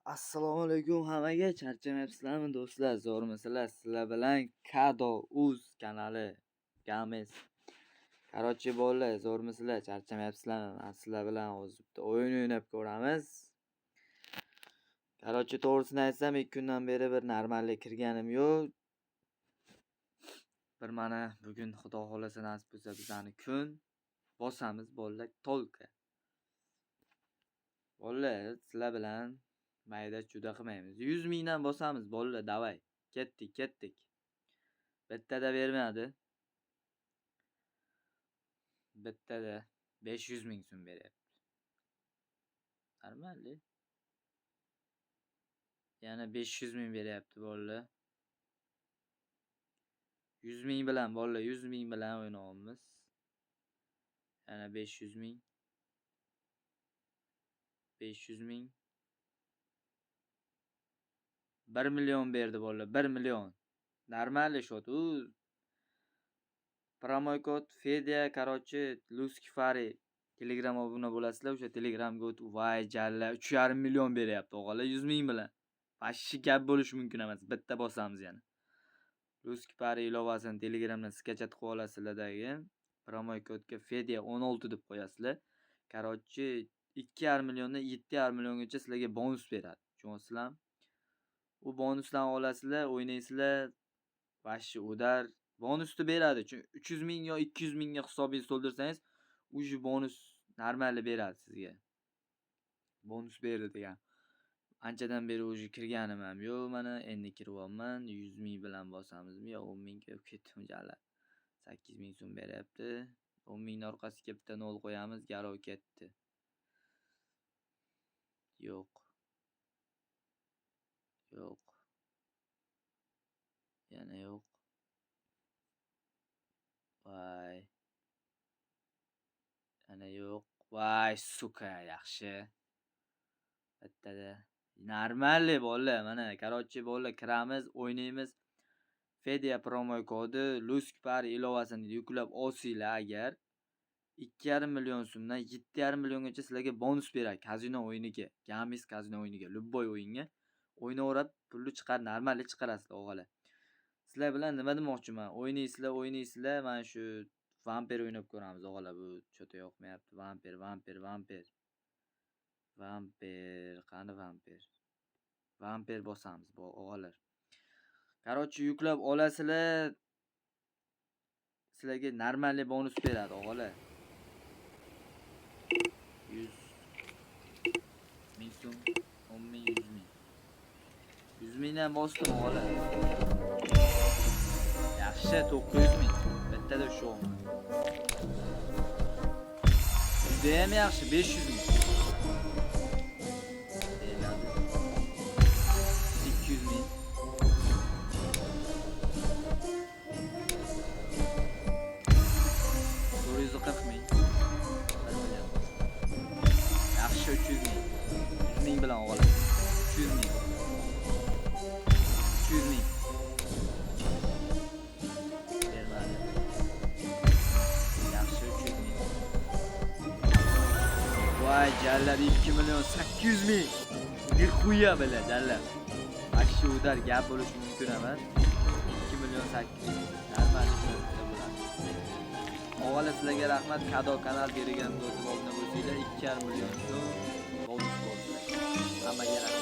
Assalomu alaykum hammaga. Charchamayapsizlarmi do'stlar? Zo'rmisizlar? Sizlar bilan Kado Uz kanali Games. Qarochi bolalar, zo'rmisizlar? Charchamayapsizlarmi? Men sizlar bilan hozir bitta o'yin o'ynab ko'ramiz. Qarochi to'g'risini aytsam, 2 kundan beri bir normallik kirganim yo'q. Bir mana bugun Xudo xolasa nasib bo'lsa bizani kun bosamiz bolalar tolka. Bolalar, sizlar bilan mayda juda qilmaymiz. 100 mingdan bosamiz bolalar, davay. Ketdik. Bittada bermadi. Bittada 500 ming so'm beryapti. Normalmi? Yana 500 ming beryapti bolalar. 100 ming bilan bolalar, 100 ming bilan o'ynaymiz. Yana 500 ming. 500 ming. 1 million berdi bolalar, 1 million. Normalmi shot u. Promoy kod Fedya, qarochi Luski Fari Telegram obuna bo'lasizlar, o'sha Telegramga o'tib, voy jalla 3,5 million beryapti o'g'alar 100 ming bilan. Fashi gap bo'lishi mumkin emas. Bitta bosamiz yana. Luski Fari ilovasini Telegramdan skachat qilib olasizlardagi promoy kodga Fedya 16 deb qo'yasizlar. Qarochi 2,5 milliondan 7,5 milliongacha sizlarga bonus beradi. Tushunyapsizlarmi? U bonusdan olasizlar, o'ynaysizlar. Fashi udar bonusni beradi. Chunki 300 ming yo 200 mingga hisobingizni to'ldirsangiz, uji bonus normalni beradi sizga. Bonus berdi degan. Anchadan beri uji kirganim ham yo'q, mana endi kiryapman. 100 ming bilan bosamizmi yo 10 ming ketdim jala. 8 ming so'm beryapti. 10 mingning orqasiga bitta 0 qo'yamiz, garov ketdi. Yo'q. Yana yo'q. Voy. Ana yo'q. Voy, suka, yaxshi. Bittada. Normalli bolalar, mana qarochi bolalar kiramiz, o'ynaymiz. Fedya promo kodi Lusk Pari ilovasini yuklab olsanglar agar 2,5 million so'mdan 7,5 milliongacha sizlarga bonus beradi kazino o'yiniga, Games kazino o'yiniga, любой o'yinga o'ynaverib pulni chiqar, normalni chiqarasizlar o'g'alar. Sizlar bilan nima demoqchiman? O'ynaysizlar, mana shu vampir o'ynab ko'ramiz o'g'alar, bu chota yoqmayapti. Vampir. Qani vampir? Vampir bosamiz bu o'g'alar. Qarochi yuklab olasizlar. Sizlarga normalni bonus beradi o'g'alar. 100 ming so'm, 10 ming, 100 ming. 100 mingdan bosdim o'g'alar. Yaxshi, 900 ming. Bittada shu. Juda ham yaxshi, 500 ming. 200 ming. 440 ming. 1 million. Yaxshi, 300 ming. 100 ming bilan o'g'alar. 300 ming. 300 ming. Bermadi. Yaxshi, 300 ming. Voy, jallar 2 million 800 ming. Nixuya bilan jallar. Fashi udar gap bo'lishi mumkin emas. 2 million 800 ming. Normalni o'g'alar, sizlarga rahmat. Kado kanal Telegram bo'yicha obuna bo'lsanglar 2,5 million so'm bonus bo'ldi. Hammaga rahmat.